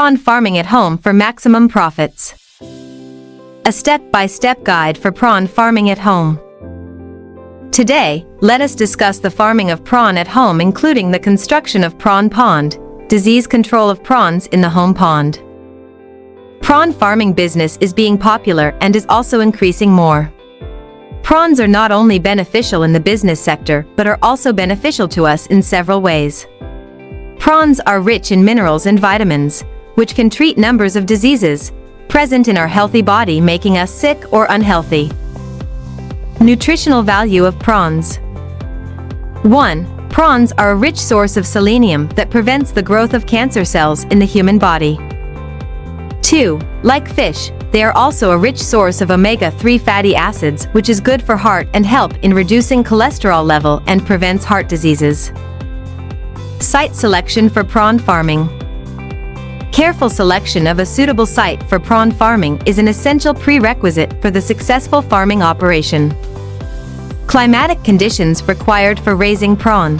Prawn farming at home for maximum profits. A step-by-step guide for prawn farming at home. Today, let us discuss the farming of prawn at home, including the construction of prawn pond, disease control of prawns in the home pond. Prawn farming business is being popular and is also increasing more. Prawns are not only beneficial in the business sector, but are also beneficial to us in several ways. Prawns are rich in minerals and vitamins, which can treat numbers of diseases present in our healthy body, making us sick or unhealthy. Nutritional value of prawns. 1. Prawns are a rich source of selenium that prevents the growth of cancer cells in the human body. 2. Like fish, they are also a rich source of omega-3 fatty acids, which is good for heart and help in reducing cholesterol level and prevents heart diseases. Site selection for prawn farming. Careful selection of a suitable site for prawn farming is an essential prerequisite for the successful farming operation. Climatic conditions required for raising prawn.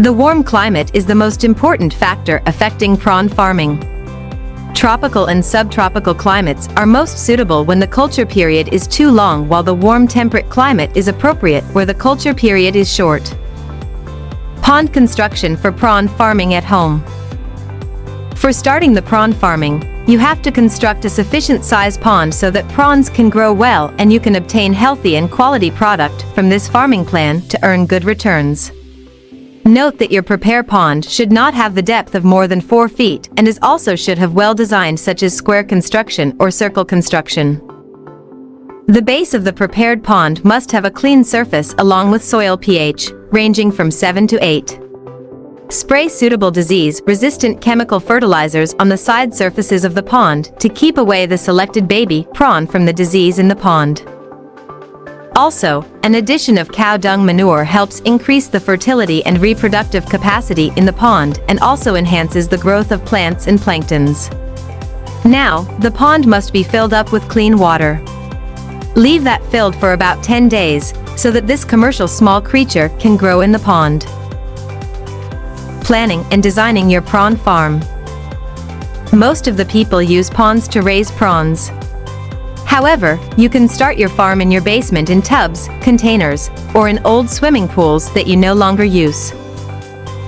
The warm climate is the most important factor affecting prawn farming. Tropical and subtropical climates are most suitable when the culture period is too long, while the warm temperate climate is appropriate where the culture period is short. Pond construction for prawn farming at home. For starting the prawn farming, you have to construct a sufficient size pond so that prawns can grow well and you can obtain healthy and quality product from this farming plan to earn good returns. Note that your prepare pond should not have the depth of more than 4 feet and is also should have well designed, such as square construction or circle construction. The base of the prepared pond must have a clean surface along with soil pH, ranging from 7 to 8. Spray suitable disease-resistant chemical fertilizers on the side surfaces of the pond to keep away the selected baby prawn from the disease in the pond. Also, an addition of cow dung manure helps increase the fertility and reproductive capacity in the pond and also enhances the growth of plants and planktons. Now, the pond must be filled up with clean water. Leave that filled for about 10 days so that this commercial small creature can grow in the pond. Planning and designing your prawn farm. Most of the people use ponds to raise prawns. However, you can start your farm in your basement in tubs, containers, or in old swimming pools that you no longer use.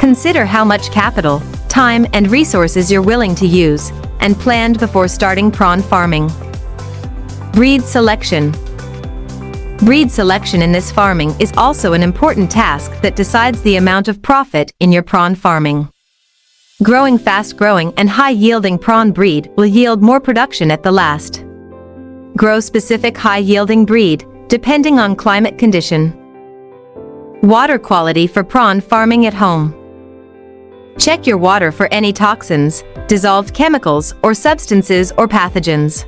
Consider how much capital, time, and resources you're willing to use, and plan before starting prawn farming. Breed selection. Breed selection in this farming is also an important task that decides the amount of profit in your prawn farming. Growing fast-growing and high-yielding prawn breed will yield more production at the last. Grow specific high-yielding breed, depending on climate condition. Water quality for prawn farming at home. Check your water for any toxins, dissolved chemicals, or substances or pathogens.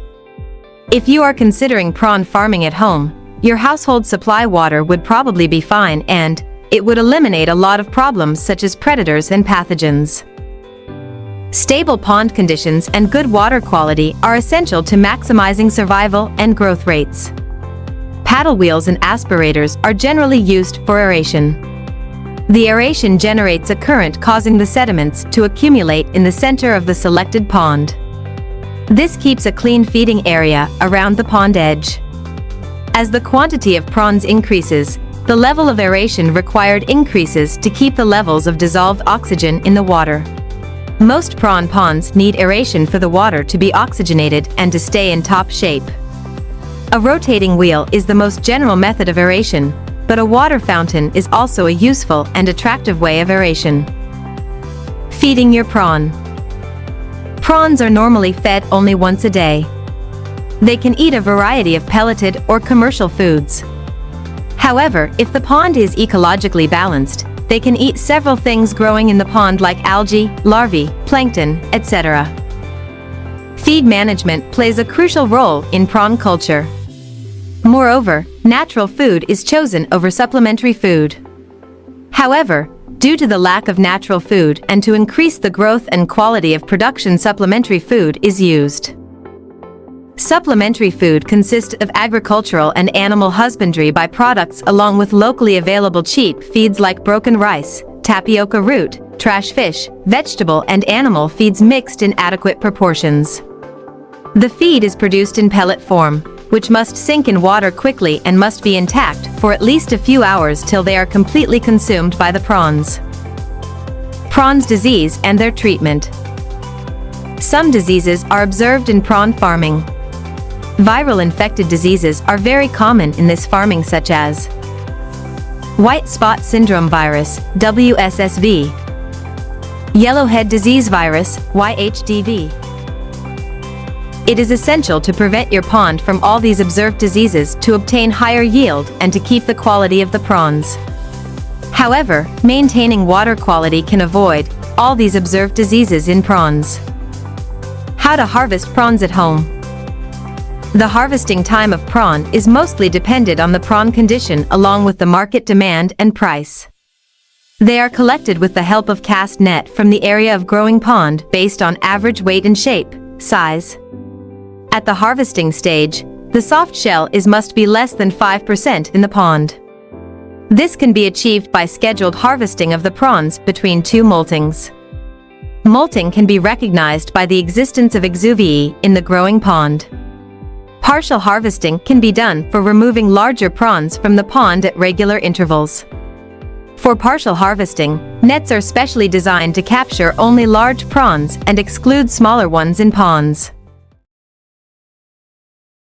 If you are considering prawn farming at home, your household supply water would probably be fine and it would eliminate a lot of problems such as predators and pathogens. Stable pond conditions and good water quality are essential to maximizing survival and growth rates. Paddle wheels and aspirators are generally used for aeration. The aeration generates a current causing the sediments to accumulate in the center of the selected pond. This keeps a clean feeding area around the pond edge. As the quantity of prawns increases, the level of aeration required increases to keep the levels of dissolved oxygen in the water. Most prawn ponds need aeration for the water to be oxygenated and to stay in top shape. A rotating wheel is the most general method of aeration, but a water fountain is also a useful and attractive way of aeration. Feeding your prawn. Prawns are normally fed only once a day. They can eat a variety of pelleted or commercial foods. However, if the pond is ecologically balanced, they can eat several things growing in the pond like algae, larvae, plankton, etc. Feed management plays a crucial role in prawn culture. Moreover, natural food is chosen over supplementary food. However, due to the lack of natural food and to increase the growth and quality of production, supplementary food is used. Supplementary food consists of agricultural and animal husbandry byproducts along with locally available cheap feeds like broken rice, tapioca root, trash fish, vegetable and animal feeds mixed in adequate proportions. The feed is produced in pellet form, which must sink in water quickly and must be intact for at least a few hours till they are completely consumed by the prawns. Prawns disease and their treatment. Some diseases are observed in prawn farming. Viral infected diseases are very common in this farming, such as white spot syndrome virus, WSSV, yellowhead disease virus, YHDV. It is essential to prevent your pond from all these observed diseases to obtain higher yield and to keep the quality of the prawns. However, maintaining water quality can avoid all these observed diseases in prawns. How to harvest prawns at home. The harvesting time of prawn is mostly dependent on the prawn condition along with the market demand and price. They are collected with the help of cast net from the area of growing pond based on average weight and shape, size. At the harvesting stage, the soft shell must be less than 5% in the pond. This can be achieved by scheduled harvesting of the prawns between two moltings. Molting can be recognized by the existence of exuviae in the growing pond. Partial harvesting can be done for removing larger prawns from the pond at regular intervals. For partial harvesting, nets are specially designed to capture only large prawns and exclude smaller ones in ponds.